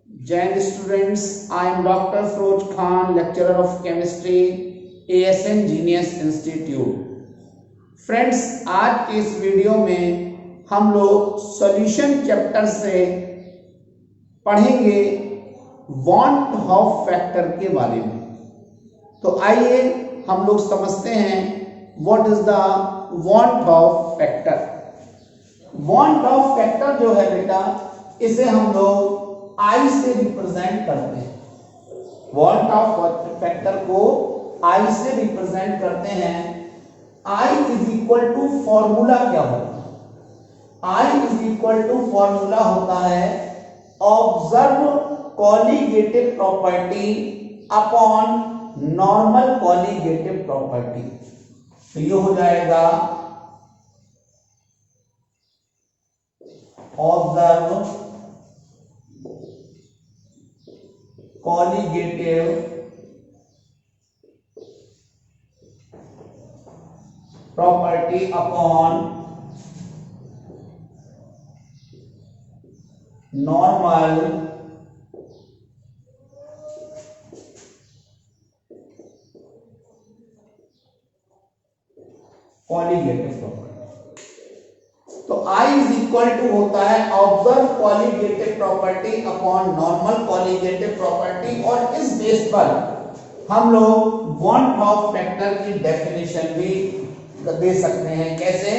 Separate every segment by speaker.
Speaker 1: Jane students, I am Dr. Firoz Khan, lecturer of chemistry, ASN Genius Institute. Friends, आज के इस video में हम लोग सॉल्यूशन चैप्टर से पढ़ेंगे वांट ऑफ फैक्टर के बारे में। तो आइए हम लोग समझते हैं what is the want Hoff factor. Want Hoff factor जो है बेटा, इसे हम लोग आई से रिप्रेजेंट करते हैं। वांट ऑफ फैक्टर को आई से रिप्रेजेंट करते हैं। I is equal to formula क्या होता है? I is equal to formula होता है observe colligative property upon normal colligative property. तो ये हो जाएगा observe colligative property upon normal colligative property. तो I इज इक्वल टू होता है observe colligative property upon normal colligative property, और इस बेस पर हम लोग वांट ऑफ फैक्टर की डेफिनेशन भी दे सकते हैं। कैसे?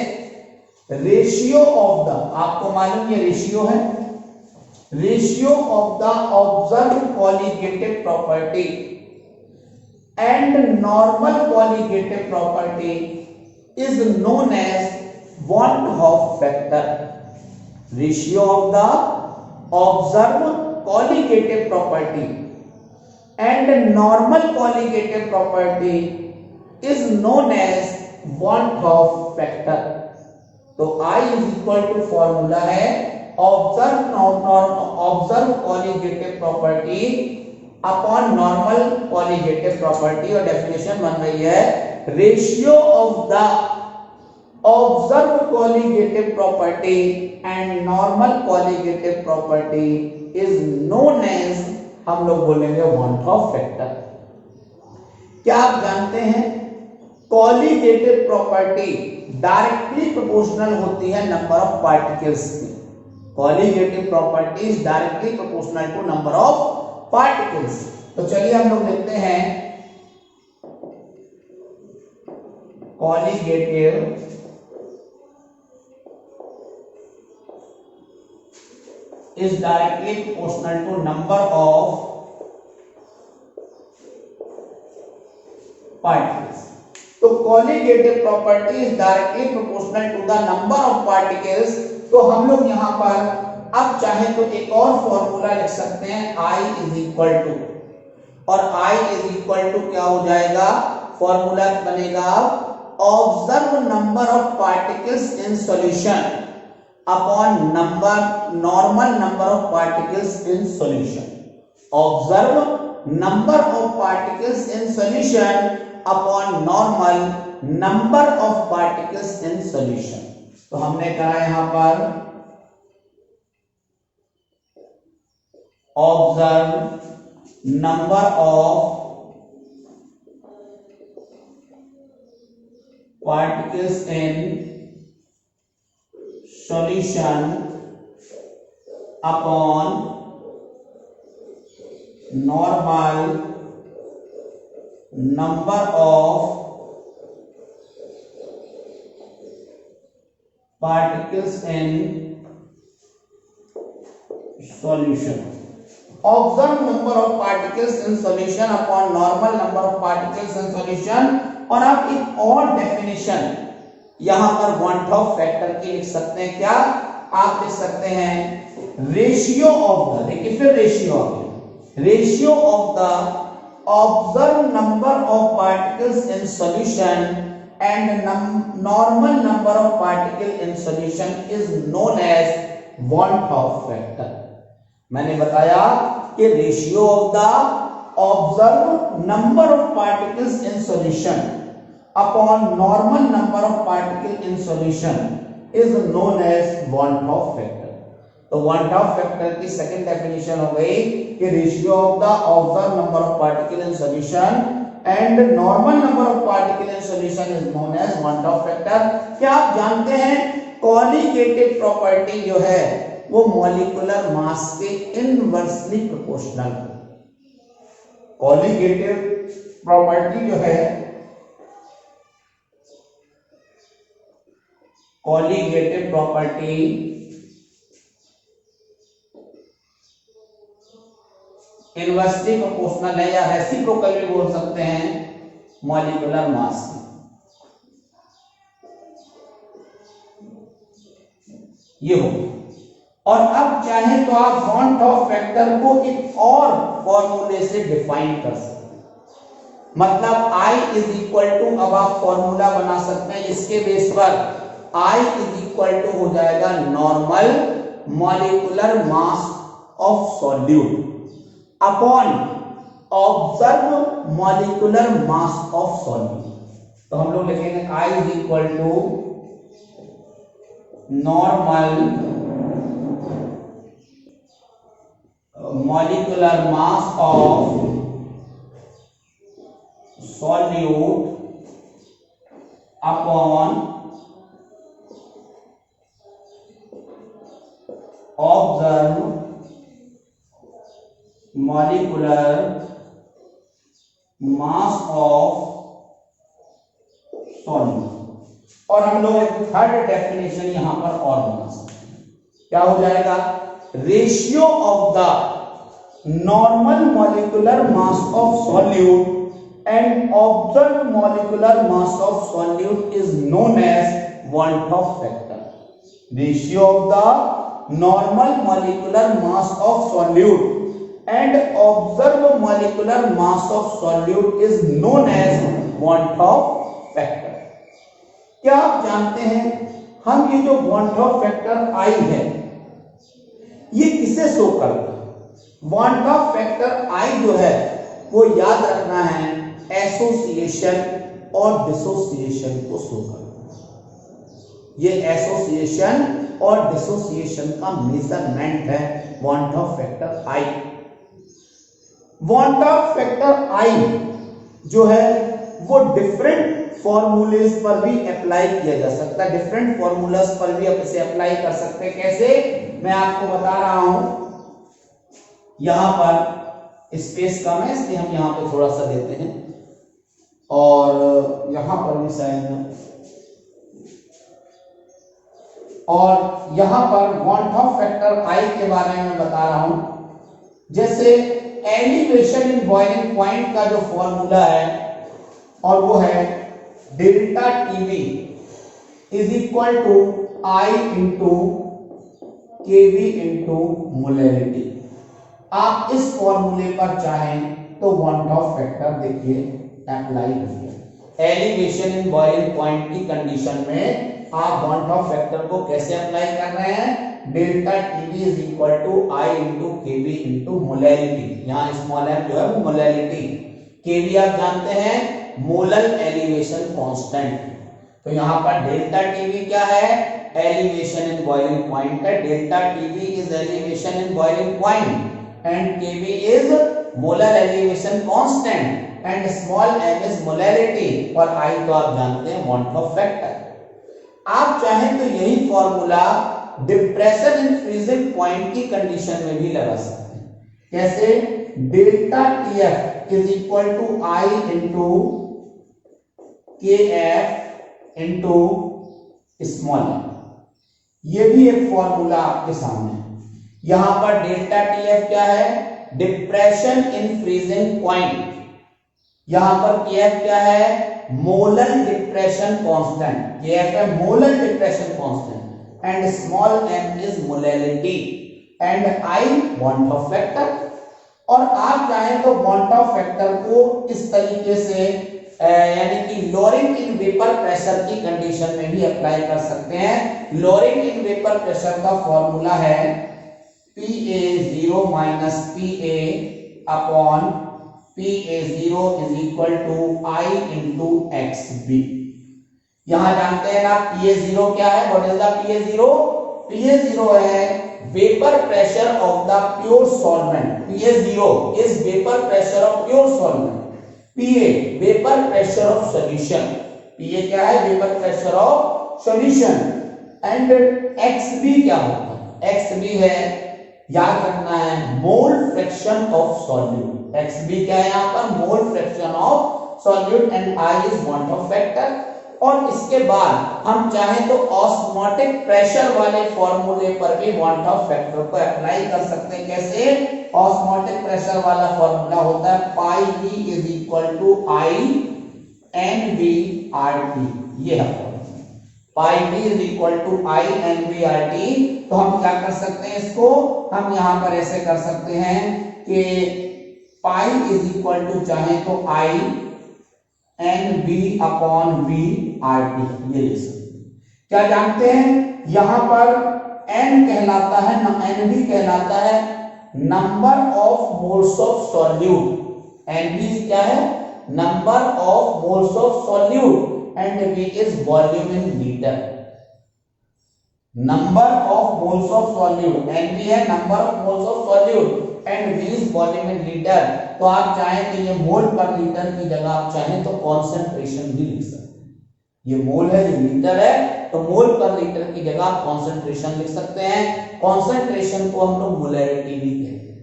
Speaker 1: रेशियो ऑफ द, आपको मालूम ये रेशियो है, ratio of the observe colligative property and normal colligative property is known as want of factor. Ratio of the observed colligative property and normal colligative property is known as want of factor. तो I is equal to formula है observe colligative property upon normal colligative property, और definition बन रही है ratio of the observe colligative property and normal colligative property is known as, हम लोग बोलेंगे want of factor। क्या आप जानते हैं colligative property डायरेक्टली प्रोपोर्शनल होती है नंबर ऑफ पार्टिकल्स की। colligative property is directly proportional to number of particles। तो चलिए हम लोग देखते हैं colligative is directly proportional to number of particles। तो colligative property is directly proportional to the number of particles। तो हम लोग यहां पर अब चाहे तो एक और फॉर्मूला लिख सकते हैं, I is equal to, और I is equal to क्या हो जाएगा? फॉर्मूला बनेगा observe number of particles in solution upon normal number of particles in solution। Observe number of particles in solution upon normal number of particles in solution। तो हमने कहा यहां पर observe number of particles in solution upon normal number of particles in solution। Observe number of particles in solution upon normal number of particles in solution। और आप एक और definition यहां पर वांट ऑफ फैक्टर की लिख सकते हैं। क्या आप लिख सकते हैं? रेशियो ऑफ द, देखिए फिर रेशियो आ गया, ratio of the observe number of particles in solution and normal number of particle in solution is known as van't Hoff factor. मैंने बताया कि ratio of the observe number of particles in solution upon normal number of particle in solution is known as want of factor। तो van't Hoff factor की second definition हो गई कि ratio of the observe number of particle in solution and normal number of particle in solution is known as van't Hoff factor. क्या आप जानते हैं colligative property जो है वो मॉलिक्यूलर मास के इनवर्सली प्रोपोर्शनल। कॉलीगेटिव प्रॉपर्टी जो है, कॉलीगेटिव प्रॉपर्टी इनवर्सली प्रोपोर्शनल है या रेसिप्रोकल भी बोल सकते हैं मॉलिक्यूलर मास की। ये हो। और अब चाहे तो आप वन टॉप फैक्टर को एक और फॉर्मूले से डिफाइन कर सकते हैं। मतलब I इज इक्वल टू, अब आप फॉर्मूला बना सकते हैं इसके बेस पर I इज इक्वल टू हो जाएगा normal molecular mass of solute upon observe molecular mass of solute. तो हम लोग लिखेंगे I is equal to normal molecular mass of solute upon observed molecular mass of solute। और हम लोग एक थर्ड डेफिनेशन यहां पर और बना सकते हैं। क्या हो जाएगा? Ratio of the normal molecular mass of solute and observed molecular mass of solute is known as one top factor। Ratio of the normal molecular mass of solute and observed molecular mass of solute is known as one top factor। क्या आप जानते हैं हम ये जो one Hoff factor I है ये किसे शो करता है? वन टॉप फैक्टर I जो है वो याद रखना है एसोसिएशन और डिसोसिएशन को शो करता है। ये एसोसिएशन और डिसोसिएशन का मेजरमेंट है one Hoff factor I। One Hoff factor I जो है वो डिफरेंट फॉर्मूलेस पर भी अप्लाई किया जा सकता है, डिफरेंट फॉर्मूलास पर भी आप इसे अप्लाई कर सकते हैं। कैसे मैं आपको बता रहा हूं। यहां पर स्पेस कम है इसलिए हम यहां पे थोड़ा सा देते हैं और यहां पर भी शायद, और यहां पर वन टॉप फैक्टर I के बारे में बता रहा हूं। जैसे एलिवेशन इन बॉइलिंग पॉइंट का जो फॉर्मूला है और वो है delta TV is equal to I into KV into molarity. आप इस फॉर्मूले पर चाहें तो वन टॉप फैक्टर देखिए अप्लाई करिए। एलिवेशन इन बॉइलिंग पॉइंट की कंडीशन में आप वन टॉप फैक्टर को कैसे अप्लाई कर रहे हैं? Delta TV is equal to I into KV into molarity. यहाँ स्मॉल m जो है वो मोलैरिटी, केवी आप जानते हैं मोलर एलिवेशन कांस्टेंट। तो यहाँ पर डेल्टा टीवी क्या है? एलिवेशन इन बॉइलिंग पॉइंट है। Delta TV is elevation in boiling point and Kv is molar elevation constant and small m is molarity और I तो आप जानते हैं वन टॉप फैक्टर। आप चाहें तो यही formula depression in freezing point की कंडीशन में भी लगा सकते हैं। कैसे? Delta Tf is equal to I into Kf into small m। ये भी एक फॉर्मूला आपके सामने है। यहां पर डेल्टा टीएफ क्या है? Depression in freezing point. यहां पर केएफ क्या है? Molar depression constant. केएफ है molar depression constant and small m is molarity and I one Hoff factor. और आप चाहें तो वन टॉप फैक्टर को इस तरीके से यानी कि लोअरिंग इन वेपर प्रेशर की कंडीशन में भी अप्लाई कर सकते हैं। लोअरिंग इन वेपर प्रेशर का फॉर्मूला है PA0 minus PA upon PA0 is equal to I into XB। यहां जानते हैं ना PA0 क्या है? What is the PA0? PA0 है vapour pressure of the pure solvent, PA0 is vapour pressure of pure solvent, PA vapour pressure of solution, PA क्या है, vapour pressure of solution, and XB क्या होता है, XB है, याद रखना है, मोल फ्रैक्शन ऑफ सॉल्यूट, XB क्या है यहाँ पर, मोल fraction of solute, and I is want Hoff factor. और इसके बाद हम चाहें तो ऑस्मोटिक प्रेशर वाले फॉर्मूले पर भी वांट ऑफ फैक्टर को अप्लाई कर सकते हैं। कैसे, ऑस्मोटिक प्रेशर वाला फॉर्मूला होता है pi V is equal to I NV/RT, ये है pi V is equal to I NV/RT। तो हम क्या कर सकते हैं, इसको हम यहां पर ऐसे कर सकते हैं कि पाई इज इक्वल टू चाहे तो I NV/V/RT, ये लिख सकते हैं। क्या जानते हैं, यहां पर N कहलाता है, NV कहलाता है number of moles of solute, NV क्या है, number of moles of solute, and V is volume in litre, number of moles of solute, NV है number of moles of solute, and V is volume in litre. तो आप चाहें तो ये मोल पर litre की जगह आप चाहें तो कॉन्सेंट्रेशन भी लिख सकते हैं, ये मोल है, ये लीटर है, तो मोल पर लीटर की जगह आप कॉन्सेंट्रेशन लिख सकते हैं। कॉन्सेंट्रेशन को हम लोग मोलैरिटी भी कहते हैं,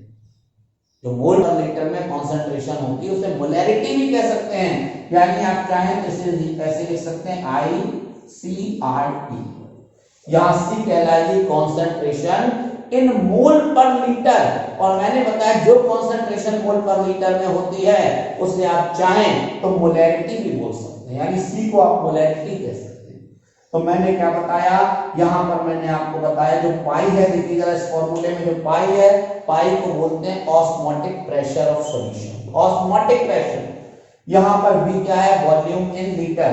Speaker 1: जो मोल पर लीटर में कॉन्सेंट्रेशन होती है उसे मोलैरिटी भी कह सकते हैं। यानी आप चाहें तो इसे ऐसे लिख सकते हैं ICRT, यहां C कहलाएगी कॉन्सेंट्रेशन इन मोल पर लीटर, और मैंने बताया जो कॉन्सेंट्रेशन मोल पर लीटर में होती है उसे आप चाहें तो मोलैरिटी भी बोल सकते हैं, यानी C को आप मोलैरिटी कह सकते हैं। तो मैंने क्या बताया, यहां पर मैंने आपको बताया जो पाई है, देखिए जरा इस फॉर्मूले में जो पाई है, पाई को बोलते हैं osmotic pressure of solution, osmotic pressure. यहां पर V क्या है, वॉल्यूम इन लीटर,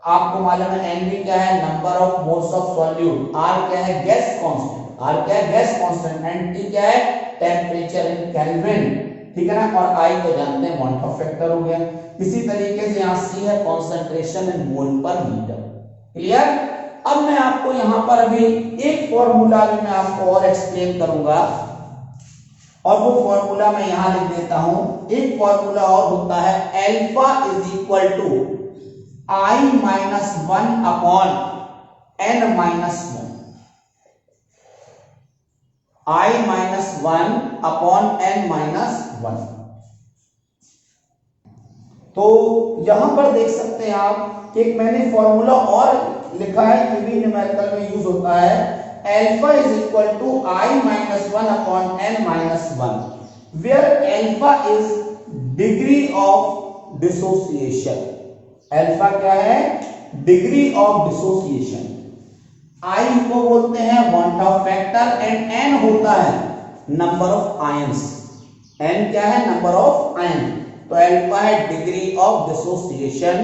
Speaker 1: आपको मालूम है NV क्या है, number of moles of solute, R क्या है, गैस कांस्टेंट, R क्या है, गैस कांस्टेंट, एंड T क्या है, टेम्परेचर इन केल्विन, ठीक है ना, और I को जानते हैं वांट ऑफ फैक्टर हो गया। इसी तरीके से यहाँ C है कॉन्सेंट्रेशन इन मोल पर लीटर, क्लियर। अब मैं आपको यहाँ पर अभी एक फॉर्मूला भी मैं आपको और एक्सप्लेन करूंगा, और वो फॉर्मूला मैं यहां लिख देता हूं। एक फॉर्मूला और होता है alpha is equal to I-1 upon N-1, I-1 upon N-1। तो यहां पर देख सकते हैं आप कि मैंने फॉर्मूला और लिखा है, ये भी न्यूमेरिकल में यूज होता है, alpha is equal to I-1 upon N-1, where alpha is degree of dissociation, alpha क्या है, डिग्री ऑफ डिसोसिएशन, I को बोलते हैं van't Hoff factor, and N होता है नंबर ऑफ आयंस, N क्या है, नंबर ऑफ आयन। तो अल्फा है डिग्री ऑफ डिसोसिएशन,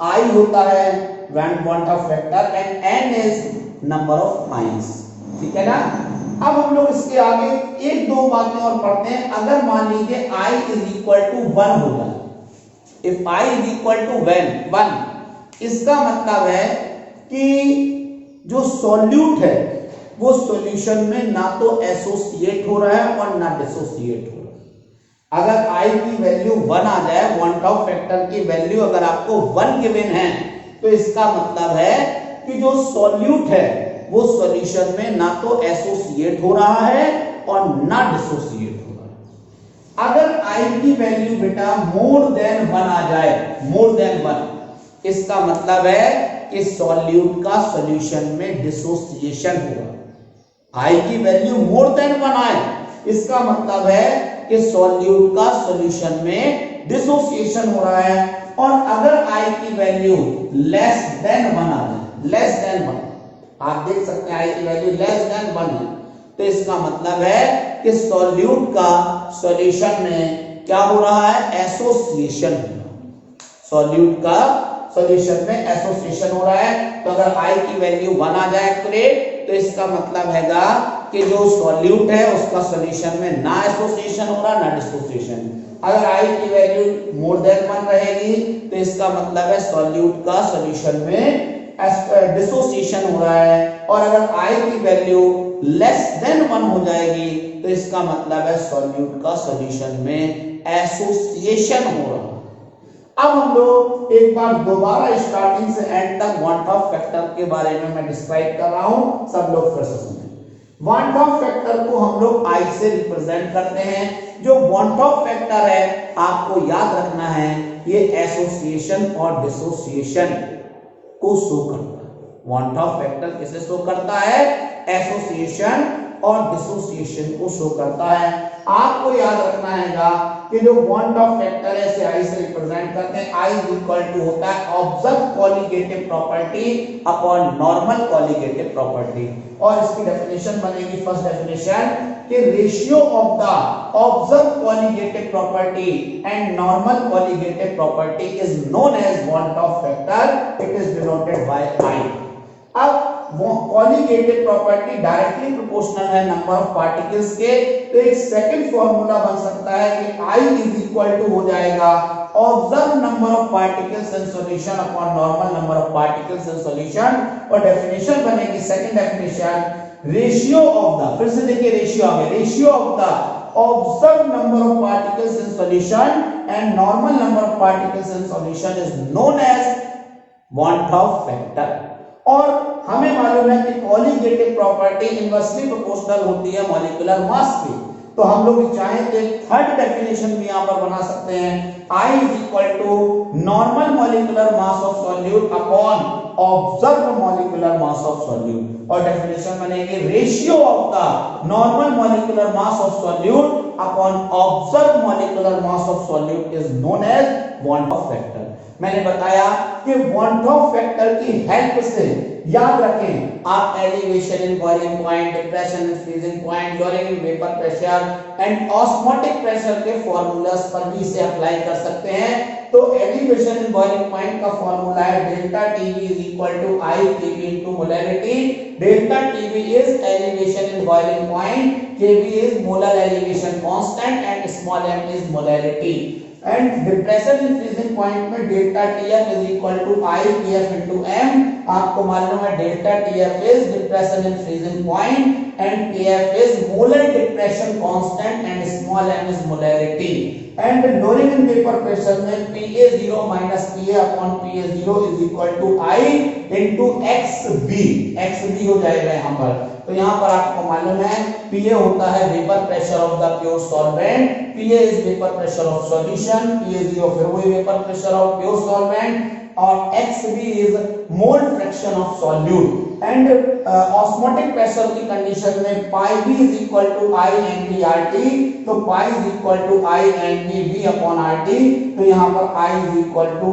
Speaker 1: I होता है van't Hoff factor, and N is number of ions, ठीक है ना। अब हम लोग इसके आगे एक दो बातें और पढ़ते हैं। अगर मान लीजिए I इज इक्वल टू 1 हो जाए, if I is equal to 1, इसका मतलब है कि जो सॉल्यूट है वो सॉल्यूशन में ना तो एसोसिएट हो रहा है और ना डिसोसिएट हो रहा है। अगर I की वैल्यू 1 आ जाए, वांट ऑफ फैक्टर की वैल्यू अगर आपको 1 गिवन है, तो इसका मतलब है कि जो सॉल्यूट है वो सॉल्यूशन में ना तो एसोसिएट हो रहा है और ना डिसोसिएट हो रहा है। अगर I की वैल्यू बेटा मोर देन 1 आ जाए, मोर देन 1, इसका मतलब है कि सॉल्यूट का सॉल्यूशन में डिसोसिएशन होगा। I की वैल्यू मोर देन 1 आए, इसका मतलब है कि सॉल्यूट का सॉल्यूशन में डिसोसिएशन हो रहा है। और अगर I की वैल्यू लेस देन 1 आ जाए, लेस देन 1, आप देख सकते हैं I की वैल्यू लेस देन 1 है, तो इसका मतलब है कि सॉल्यूट का सॉल्यूशन में क्या हो रहा है, एसोसिएशन हो रहा है, सॉल्यूट का सॉल्यूशन में एसोसिएशन हो रहा है। तो अगर I की वैल्यू 1 आ जाए एक्यूरेट, तो इसका मतलब हैगा कि जो सॉल्यूट है उसका सॉल्यूशन में ना एसोसिएशन हो रहा ना डिसोसिएशन। अगर I की वैल्यू मोर देन 1 रहेगी तो इसका मतलब है सॉल्यूट का सॉल्यूशन में डिसोसिएशन हो रहा है। और अगर I की वैल्यू लेस देन 1 हो जाएगी तो इसका मतलब है सॉल्यूट का सॉल्यूशन में एसोसिएशन हो रहा है। अब हम लोग एक बार दोबारा स्टार्टिंग से एंड तक वांट ऑफ फैक्टर के बारे में मैं डिस्क्राइब कर रहा हूं, सब लोग फिर से सुनें। वांट ऑफ फैक्टर को हम लोग I से रिप्रेजेंट करते हैं। जो वांट ऑफ फैक्टर है आपको याद रखना है ये एसोसिएशन और डिसोसिएशन को शो करता है। वांट ऑफ फैक्टर किसे शो करता है? एसोसिएशन और डिसोसिएशन को शो करता है। आपको याद रखना है कि जो वांट ऑफ फैक्टर है इसे I से रिप्रेजेंट करते हैं। I इज इक्वल टू होता है observe colligative property upon normal colligative property. और इसकी डेफिनेशन बनेगी, फर्स्ट डेफिनेशन कि ratio of the observe colligative property and normal colligative property is known as van't Hoff factor, it is denoted by I। अब colligative property directly proportional है number of particles के, तो एक second formula बन सकता है कि I इज इक्वल टू हो जाएगा observe number of particles in solution upon normal number of particles in solution. और डेफिनेशन बनेगी, second definition, ratio of the, फिर से देखिए रेशियो आ गया, ratio of the observe number of particles in solution and normal number of particles in solution is known as van't Hoff factor. और हमें मालूम है कि कॉलिगेटिव प्रॉपर्टी इनवर्सली प्रोपोर्शनल होती है मॉलिक्यूलर मास की, तो हम लोग चाहें तो एक थर्ड डेफिनेशन भी यहां पर बना सकते हैं, I is equal to normal molecular mass of solute upon observe molecular mass of solute. और डेफिनेशन बनेगी ratio of the normal molecular mass of solute upon observe molecular mass of solute is known as van't Hoff factor. मैंने बताया कि van't Hoff factor की help से याद रखें आप elevation in boiling point, depression in freezing point, lowering in vapour pressure and osmotic pressure के formulas पर भी इसे अप्लाई कर सकते हैं। तो एलिवेशन इन बॉइलिंग पॉइंट का फॉर्मूला है delta TV is equal to I KV into molarity. Delta TV is elevation in boiling point, KV is molar elevation constant and small m is molarity. And depression in freezing point में delta TF is equal to I PF into M. आपको मालूम है delta TF is depression in freezing point and PF is molar depression constant and small m is molarity. And lowering in vapour pressure में PA0 minus PA upon PA0 is equal to I into XB। XB हो जाएगा यहां पर, तो यहां पर आपको मालूम है PA होता है vapour pressure of the pure solvent, PA is vapour pressure of solution, PA0 फिर वही vapour pressure of pure solvent, और XB is mole fraction of solute. And osmotic pressure की कंडीशन में pi B is equal to I ND RT, तो pi is equal to I ND V upon RT, तो यहां पर I is equal to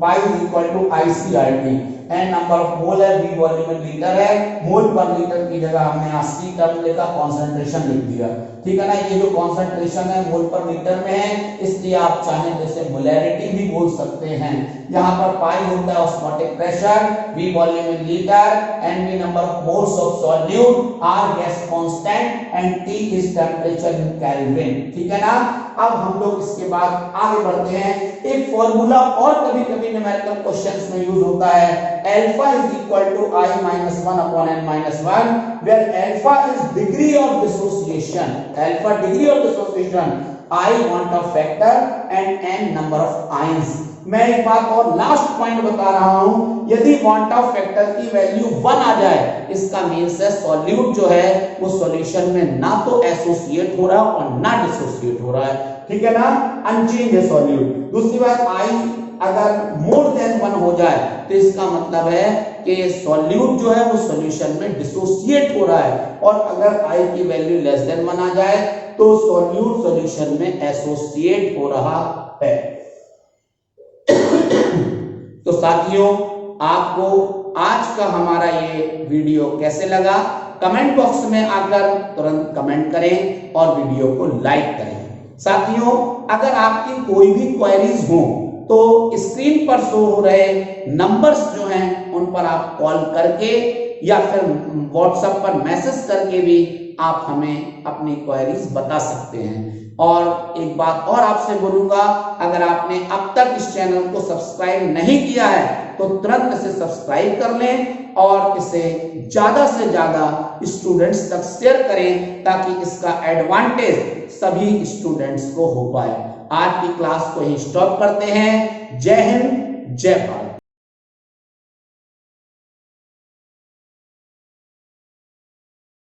Speaker 1: pi is equal to IC RT। And number of mole है, V volume in litre है, मोल पर litre की जगह हमने यहाँ C टर्म लिखा, कंसंट्रेशन लिख दिया, ठीक है ना। ये जो कंसंट्रेशन है मोल पर लीटर में है, इसलिए आप चाहें जैसे मोलैरिटी भी बोल सकते हैं। यहाँ पर पाई होता है osmotic pressure, V volume in litre, Nv number of moles of solute, R gas constant and T is temperature in kelvin, ठीक है ना। अब हम लोग इसके बाद आगे बढ़ते हैं। एक फॉर्मूला और कभी-कभी न्यूमेरिकल क्वेश्चंस में यूज होता है, alpha is equal to I minus 1 upon n minus 1, where alpha is degree of dissociation, alpha degree of dissociation, I van't Hoff factor and n number of ions. मैं एक बात और last point बता रहा हूं, यदि वांट ऑफ फैक्टर की value 1 आ जाए, इसका मींस है सॉल्यूट जो है वो सॉल्यूशन में ना तो एसोसिएट हो रहा है और ना डिसोसिएट हो रहा है, ठीक है ना, अनचेंज है सॉल्यूट। दूसरी बात, I अगर मोर देन 1 हो जाए तो इसका मतलब है कि सॉल्यूट जो है वो सॉल्यूशन में डिसोसिएट हो रहा है, और अगर I की वैल्यू लेस देन 1 आ जाए तो सॉल्यूट सॉल्यूशन में एसोसिएट हो रहा है। तो साथियों, आपको आज का हमारा ये वीडियो कैसे लगा, कमेंट बॉक्स में आकर तुरंत कमेंट करें और वीडियो को लाइक करें। साथियों, अगर आपकी कोई भी क्वेरीज हो तो स्क्रीन पर शो हो रहे नंबर्स जो हैं उन पर आप कॉल करके या फिर व्हाट्सएप पर मैसेज करके भी आप हमें अपनी क्वेरीज बता सकते हैं। और एक बात और आपसे बोलूंगा, अगर आपने अब तक इस चैनल को सब्सक्राइब नहीं किया है तो तुरंत इसे सब्सक्राइब कर लें और इसे ज्यादा से ज्यादा स्टूडेंट्स तक शेयर करें ताकि इसका एडवांटेज सभी स्टूडेंट्स को हो पाए। आज की क्लास को ही स्टॉप करते हैं। जय हिंद, जय भारत।